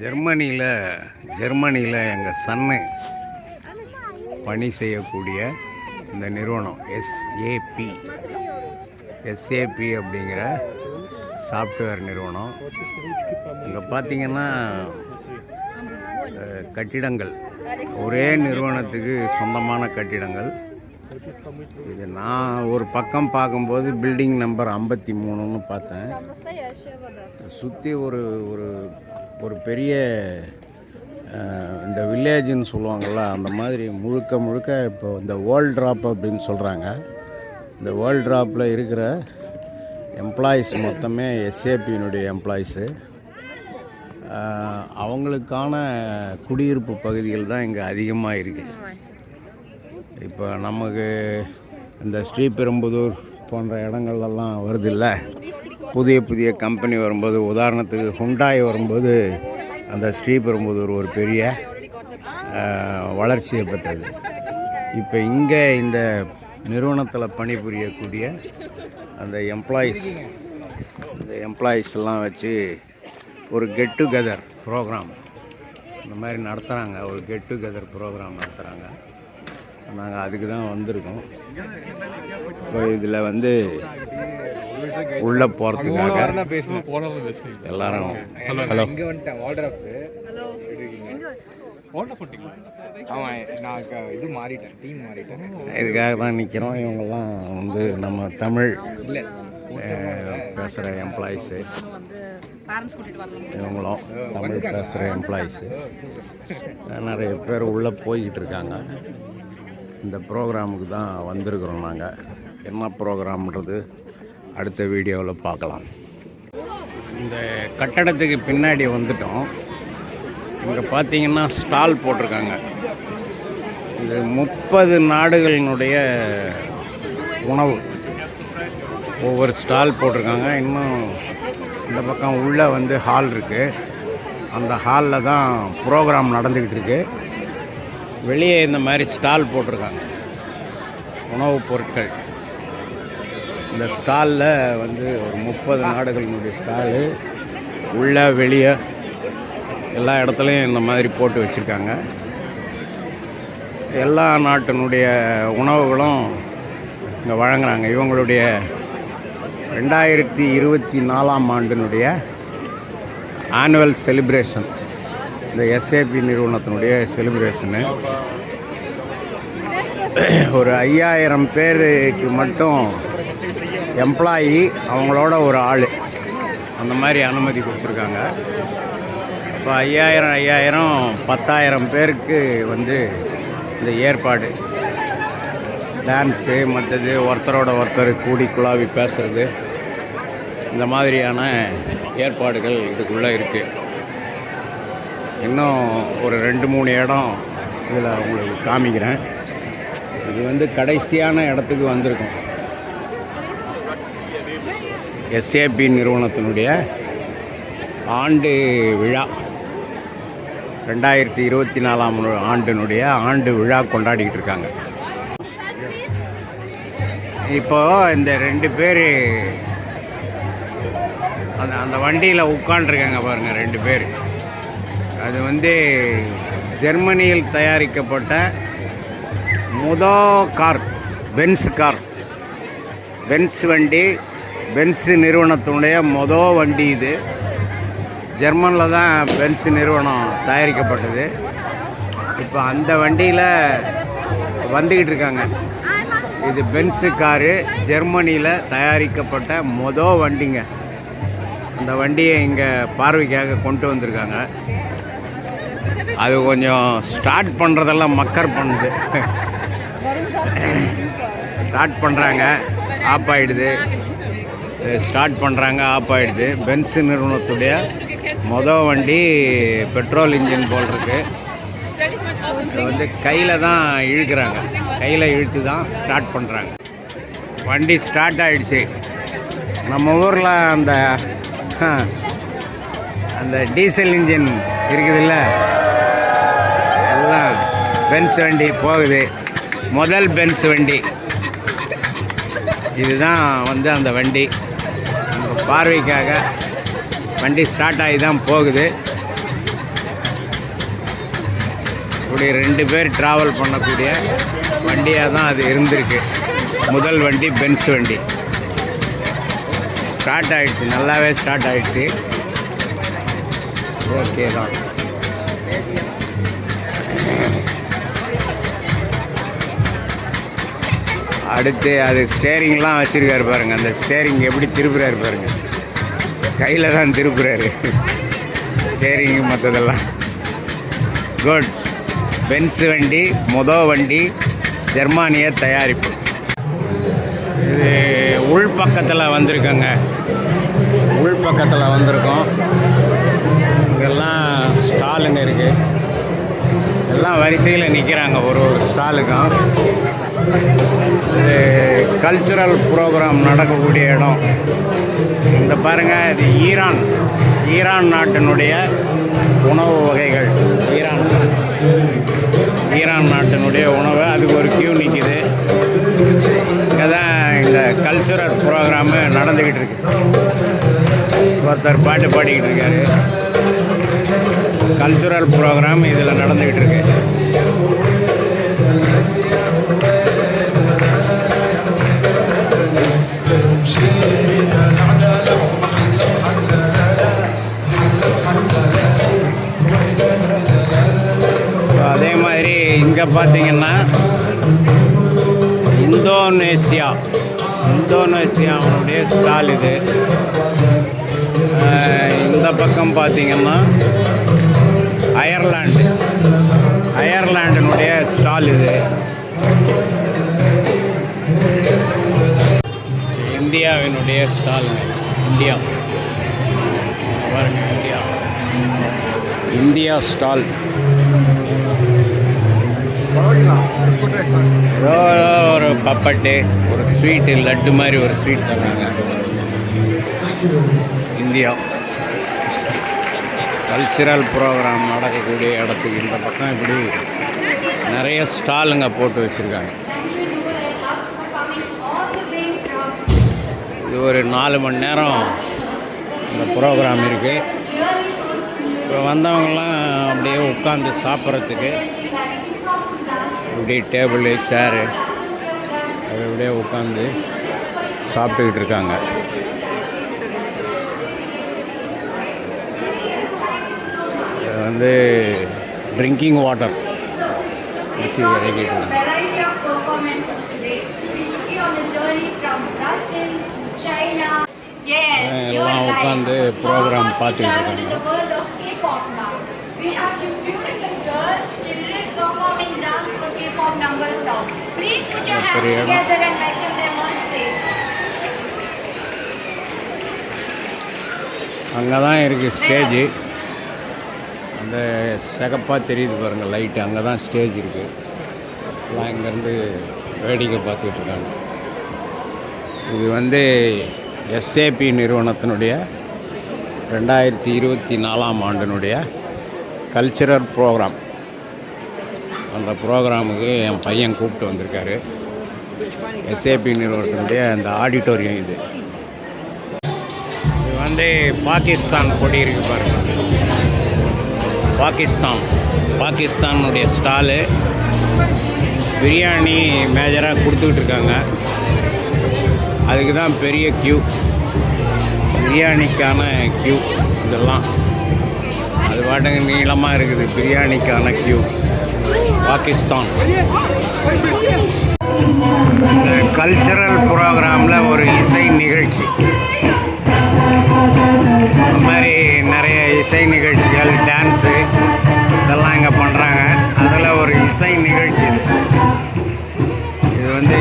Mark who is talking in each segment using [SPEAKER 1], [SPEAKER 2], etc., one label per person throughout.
[SPEAKER 1] ஜெர்மனியில் எங்கள் சன்னு பணி செய்யக்கூடிய இந்த நிறுவனம் எஸ்ஏபி அப்படிங்கிற சாஃப்ட்வேர் நிறுவனம். இங்கே பார்த்திங்கன்னா கட்டிடங்கள் ஒரே நிறுவனத்துக்கு சொந்தமான கட்டிடங்கள். இது நான் ஒரு பக்கம் பார்க்கும்போது பில்டிங் நம்பர் 53ன்னு பார்த்தேன். சுற்றி ஒரு ஒரு ஒரு பெரிய இந்த வில்லேஜுன்னு சொல்லுவாங்கள்ல, அந்த மாதிரி முழுக்க இப்போ இந்த வேர்ல்ட் ட்ராப் அப்படின்னு சொல்கிறாங்க. இந்த வேர்ல்ட் ட்ராப்பில் இருக்கிற எம்ப்ளாயீஸ் மொத்தமே எஸ்ஏபியினுடைய எம்ப்ளாயீஸு. அவங்களுக்கான குடியிருப்பு பகுதிகள் தான் இங்கே அதிகமாக இருக்குது. இப்போ நமக்கு இந்த ஸ்ரீபெரும்புதூர் போன்ற இடங்கள்லாம் வருது இல்லை, புதிய கம்பெனி வரும்போது, உதாரணத்துக்கு ஹுண்டாய் வரும்போது அந்த ஸ்ரீபெரும்புதூர் ஒரு பெரிய வளர்ச்சியை பெற்றது. இப்போ இங்கே இந்த நிறுவனத்தில் பணிபுரியக்கூடிய அந்த எம்ப்ளாயீஸ்லாம் வச்சு ஒரு கெட் டுகெதர் ப்ரோக்ராம் இந்த மாதிரி நடத்துகிறாங்க. ஒரு கெட் டுகெதர் ப்ரோக்ராம் நடத்துகிறாங்க. நாங்கள் அதுக்கு தான் வந்திருக்கோம். இப்போ இதில் உள்ளே போகிறதுக்காக எல்லாரும் ஹலோ இதுக்காக தான் நிற்கிறோம். இவங்கெல்லாம் நம்ம தமிழ் பேசுகிற எம்ப்ளாயீஸு, இவங்களும் தமிழ் பேசுகிற எம்ப்ளாயீஸு நிறைய பேர் உள்ளே போய்கிட்டு இருக்காங்க. இந்த ப்ரோக்ராமுக்கு தான் வந்திருக்கிறோம். நாங்கள் என்ன ப்ரோக்ராம்ன்றது அடுத்த வீடியோவில் பார்க்கலாம். இந்த கட்டடத்துக்கு பின்னாடி வந்துட்டோம். இங்கே பார்த்தீங்கன்னா ஸ்டால் போட்டிருக்காங்க. இந்த 30 நாடுகளினுடைய உணவு ஒவ்வொரு ஸ்டால் போட்டிருக்காங்க. இன்னும் இந்த பக்கம் உள்ளே ஹால் இருக்குது. அந்த ஹாலில் தான் ப்ரோக்ராம் நடந்துக்கிட்டு இருக்குது. வெளியே இந்த மாதிரி ஸ்டால் போட்டிருக்காங்க உணவுப் பொருட்கள். இந்த ஸ்டாலில் ஒரு 30 நாடுகளினுடைய ஸ்டாலு உள்ளே வெளியே எல்லா இடத்துலையும் இந்த மாதிரி போட்டு வச்சுருக்காங்க. எல்லா நாட்டினுடைய உணவுகளும் இங்கே வழங்குறாங்க. இவங்களுடைய 2024ஆம் ஆண்டினுடைய ஆனுவல் செலிப்ரேஷன், இந்த எஸ்ஏபி நிறுவனத்தினுடைய செலிப்ரேஷனு. ஒரு 5000 பேருக்கு மட்டும் எம்ப்ளாயி, அவங்களோட ஒரு ஆள், அந்த மாதிரி அனுமதி கொடுத்துருக்காங்க. இப்போ 5000 10,000 பேருக்கு இந்த ஏற்பாடு, டான்ஸு, மற்றது ஒருத்தரோட ஒருத்தர் கூடி குழாவி பேசுகிறது, இந்த மாதிரியான ஏற்பாடுகள் இதுக்குள்ளே இருக்குது. இன்னும் ஒரு 2-3 இடம் இதில் உங்களுக்கு காமிக்கிறேன். இது கடைசியான இடத்துக்கு வந்திருக்கோம். எஸ்ஏபி நிறுவனத்தினுடைய ஆண்டு விழா, 2024ஆம் ஆண்டினுடைய ஆண்டு விழா கொண்டாடிக்கிட்டு இருக்காங்க. இப்போது இந்த 2 பேர் அந்த வண்டியில் உட்காண்டிருக்காங்க பாருங்கள், 2 பேர். அது ஜெர்மனியில் தயாரிக்கப்பட்ட கார், பென்ஸ் வண்டி, பென்ஸ் நிறுவனத்தினுடைய வண்டி. இது ஜெர்மனில் தான் பென்ஸ் நிறுவனம் தயாரிக்கப்பட்டது. இப்போ அந்த வண்டியில் வந்துக்கிட்டு இருக்காங்க. இது பென்ஸு காரு, ஜெர்மனியில் தயாரிக்கப்பட்ட வண்டிங்க. அந்த வண்டியை இங்கே பார்வைக்காக கொண்டு வந்திருக்காங்க. அது கொஞ்சம் ஸ்டார்ட் பண்ணுறதெல்லாம் மக்கர் பண்ணுது. ஸ்டார்ட் பண்ணுறாங்க, ஆஃப் ஆகிடுது, ஸ்டார்ட் பண்ணுறாங்க, ஆஃப் ஆகிடுது. பென்ஸ் நிறுவனத்துடைய வண்டி பெட்ரோல் இன்ஜின் போல் இருக்குது. இது கையில் தான் இழுக்கிறாங்க, கையில் இழுத்து தான் ஸ்டார்ட் பண்ணுறாங்க. வண்டி ஸ்டார்ட் ஆகிடுச்சு. நம்ம ஊரில் அந்த டீசல் இன்ஜின் இருக்குதுல்ல, எல்லாம் பென்ஸ் வண்டி போகுது. முதல் பென்ஸ் வண்டி இதுதான் அந்த வண்டி. பார்வைக்காக வண்டி ஸ்டார்ட் ஆகி தான் போகுது. இப்படி 2 பேர் ட்ராவல் பண்ணக்கூடிய வண்டியாக தான் அது இருந்திருக்கு. முதல் வண்டி பென்ஸ் வண்டி ஸ்டார்ட் ஆகிடுச்சு, நல்லாவே ஸ்டார்ட் ஆகிடுச்சு. ஓகே தான். அடுத்து அது ஸ்டேரிங்லாம் வச்சுருக்காரு பாருங்கள். அந்த ஸ்டேரிங் எப்படி திருப்புறாரு பாருங்கள், கையில் தான் திருப்புறாரு ஸ்டேரிங்கு மற்றதெல்லாம். குட். பென்ஸ் வண்டி மொதல் வண்டி, ஜெர்மானிய தயாரிப்பு. இது உள் பக்கத்தில் வந்திருக்கோங்க, உள் பக்கத்தில் வந்திருக்கோம். இங்கெல்லாம் ஸ்டாலுன்னு இருக்குது, எல்லாம் வரிசையில் நிற்கிறாங்க ஒரு ஸ்டாலுக்கும். இது கல்ச்சுரல் ப்ரோக்ராம் நடக்கக்கூடிய இடம். இந்த பாருங்கள், இது ஈரான் நாட்டினுடைய உணவு வகைகள். ஈரான் நாட்டினுடைய உணவு, அதுக்கு ஒரு கியூ நிற்கிது. இங்கே தான் இந்த கல்ச்சுரல் ப்ரோக்ராமு நடந்துக்கிட்டு இருக்கு. ஒருத்தர் பாட்டு பாடிக்கிட்டு இருக்காரு. கல்ச்சுரல் ப்ரோக்ராம் இதில் நடந்துக்கிட்டு இருக்கு. அதே மாதிரி இங்கே பார்த்தீங்கன்னா இந்தோனேசியாவுடைய ஸ்டால் இது. இந்த பக்கம் பார்த்தீங்கன்னா அயர்லாண்டினுடைய ஸ்டால் இது. இந்தியாவினுடைய ஸ்டால், இந்தியா ஸ்டால். ஏதோ ஒரு பப்பட்டு, ஒரு ஸ்வீட்டு, லட்டு மாதிரி ஒரு ஸ்வீட் தர்றாங்க. இந்தியா கல்ச்சுரல் ப்ரோக்ராம் நடக்கக்கூடிய இடத்துக்கு இந்த பக்கம் இப்படி நிறைய ஸ்டாலுங்க போட்டு வச்சுருக்காங்க. இது ஒரு 4 மணி நேரம் இந்த ப்ரோக்ராம் இருக்குது. இப்போ வந்தவங்களாம் அப்படியே உட்காந்து சாப்பிட்றதுக்கு இப்படி டேபிள், சேரு அது அப்படியே உட்காந்து சாப்பிட்டுக்கிட்டு இருக்காங்க. இது வந்து ட்ரிங்கிங் வாட்டர் வச்சு இறக்கிட்டு இருக்காங்க. எல்லாம் உட்காந்து ப்ரோக்ராம் பார்த்துக்கிட்டு இருக்காங்க. அங்கே தான் இருக்குது ஸ்டேஜு. அந்த சிகப்பாக தெரியுது பாருங்கள் லைட்டு, அங்கே தான் ஸ்டேஜ் இருக்குது. எல்லாம் இங்கேருந்து வேடிக்கை பார்த்துக்கிட்டு இருக்காங்க. இது வந்து எஸ்ஏபி நிறுவனத்தினுடைய 2024ஆம் ஆண்டினுடைய கல்ச்சுரல் ப்ரோக்ராம். அந்த ப்ரோக்ராமுக்கு என் பையன் கூப்பிட்டு வந்திருக்காரு. எஸ்ஏபி நிறுவனத்தினுடைய அந்த ஆடிட்டோரியம் இது. இது வந்து பாகிஸ்தான் கொடி இருக்குது பாருங்கள். பாகிஸ்தானுடைய ஸ்டாலு. பிரியாணி மேஜராக கொடுத்துக்கிட்டு இருக்காங்க. அதுக்கு தான் பெரிய கியூ, பிரியாணிக்கான கியூ. இதெல்லாம் அது பாட்டுங்க நீளமாக இருக்குது, பிரியாணிக்கான கியூ. பாகிஸ்தான் இந்த கல்ச்சுரல் ப்ரோக்ராமில் ஒரு இசை நிகழ்ச்சி, இந்த மாதிரி நிறைய இசை நிகழ்ச்சிகள், டான்ஸு இதெல்லாம் இங்கே பண்ணுறாங்க. அதில் ஒரு இசை நிகழ்ச்சி இது வந்து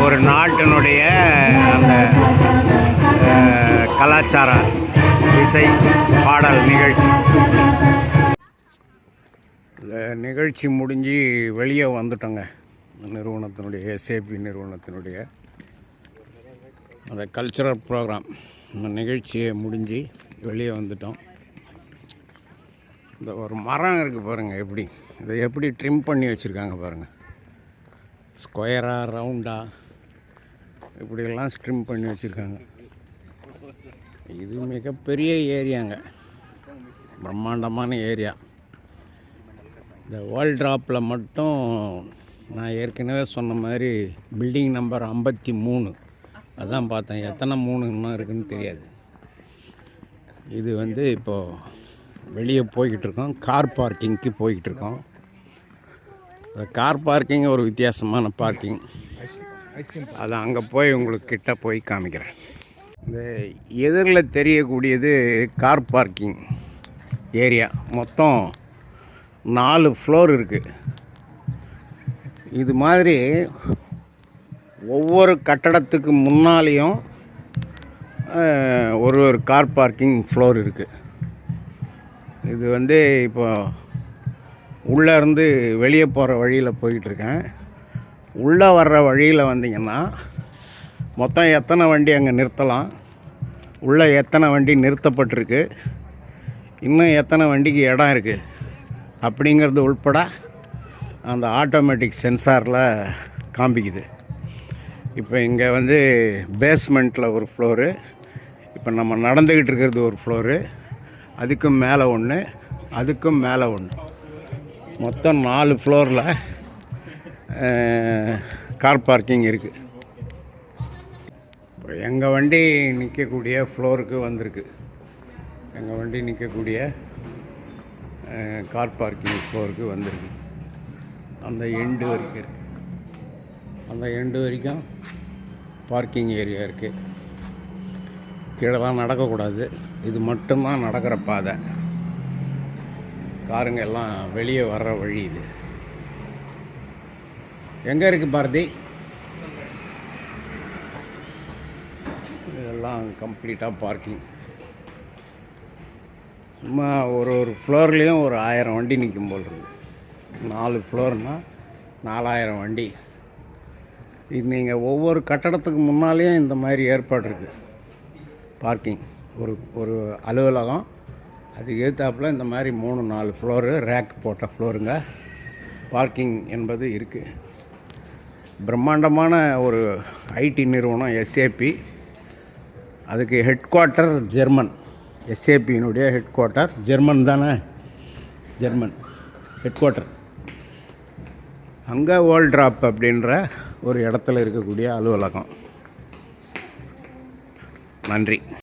[SPEAKER 1] ஒரு நாட்டினுடைய அந்த கலாச்சார இசை பாடல் நிகழ்ச்சி. இந்த நிகழ்ச்சி முடிஞ்சு வெளியே வந்துட்டோங்க. நிறுவனத்தினுடைய எஸ்ஏபி நிறுவனத்தினுடைய அந்த கல்ச்சுரல் ப்ரோக்ராம் இந்த நிகழ்ச்சியை முடிஞ்சு வெளியே வந்துட்டோம். இந்த ஒரு மரம் இருக்குது பாருங்கள், இதை எப்படி ட்ரிம் பண்ணி வச்சுருக்காங்க பாருங்கள். ஸ்கொயராக ரவுண்டாக இப்படியெல்லாம் ட்ரிம் பண்ணி வச்சுருக்காங்க. இது மிகப்பெரிய ஏரியாங்க, பிரம்மாண்டமான ஏரியா. இந்த வேர்ல்ட் ட்ராப்பில் மட்டும் நான் ஏற்கனவே சொன்ன மாதிரி பில்டிங் நம்பர் 53 அதான் பார்த்தேன். எத்தனை 3 இன்னும் இருக்குதுன்னு தெரியாது. இது வந்து இப்போது வெளியே போய்கிட்டு இருக்கோம். கார் பார்க்கிங்க்கு போய்கிட்டு இருக்கோம். இந்த கார் பார்க்கிங் ஒரு வித்தியாசமான பார்க்கிங். அதை அங்கே போய் உங்களுக்கு கிட்ட போய் காமிக்கிறேன். இந்த எதிரில் தெரியக்கூடியது கார் பார்க்கிங் ஏரியா. மொத்தம் 4 ஃப்ளோர் இருக்குது. இது மாதிரி ஒவ்வொரு கட்டடத்துக்கு முன்னாலேயும் ஒரு கார் பார்க்கிங் ஃப்ளோர் இருக்குது. இது வந்து இப்போ உள்ளே இருந்து வெளியே போகிற வழியில் போயிட்டுருக்கேன். உள்ளே வர்ற வழியில் வந்தீங்கன்னா மொத்தம் எத்தனை வண்டி அங்கே நிறுத்தலாம், உள்ளே எத்தனை வண்டி நிறுத்தப்பட்டிருக்கு, இன்னும் எத்தனை வண்டிக்கு இடம் இருக்குது அப்படிங்கிறது உள்பட அந்த ஆட்டோமேட்டிக் சென்சாரில் காமிக்குது. இப்போ இங்கே வந்து பேஸ்மெண்ட்டில் ஒரு ஃப்ளோரு, இப்போ நம்ம நடந்துக்கிட்டு இருக்கிறது ஒரு ஃப்ளோரு, அதுக்கும் மேலே ஒன்று, அதுக்கும் மேலே ஒன்று, மொத்தம் 4 ஃப்ளோரில் கார் பார்க்கிங் இருக்குது. இப்போ எங்கள் வண்டி நிற்கக்கூடிய ஃப்ளோருக்கு வந்திருக்கு. எங்கள் வண்டி நிற்கக்கூடிய கார் பார்க்கிங் ஃப்ளோருக்கு வந்திருக்கு. அந்த எண்டு வரைக்கும் இருக்குது. அந்த எண்டு வரைக்கும் பார்க்கிங் ஏரியா இருக்குது. கீழெல்லாம் நடக்கக்கூடாது. இது மட்டும்தான் நடக்கிற பாதை. காருங்க எல்லாம் வெளியே வர்ற வழி. இது எங்கே இருக்குது பாரதி? இதெல்லாம் கம்ப்ளீட்டாக பார்க்கிங். சும்மா ஒரு ஃப்ளோர்லேயும் ஒரு 1000 வண்டி நிற்கும் போல் இருக்குது. 4 ஃப்ளோர்னால் 4000 வண்டி. இது நீங்கள் ஒவ்வொரு கட்டடத்துக்கு முன்னாலேயும் இந்த மாதிரி ஏற்பாடு இருக்குது. பார்க்கிங் ஒரு அலுவலகம், அதுக்கு ஏற்றாப்புல இந்த மாதிரி 3-4 ஃப்ளோரு ரேக் போட்ட ஃப்ளோருங்க பார்க்கிங் என்பது இருக்குது. பிரம்மாண்டமான ஒரு ஐடி நிறுவனம் எஸ்ஏபி. அதுக்கு ஹெட் குவார்ட்டர் ஜெர்மன். எஸ்ஏபியினுடைய ஹெட் குவார்ட்டர் ஜெர்மன் தானே, ஜெர்மன் ஹெட் குவார்ட்டர். அங்கே வேர்ல்ட் ட்ராப் அப்படின்ற ஒரு இடத்துல இருக்கக்கூடிய அலுவலகம். நன்றி.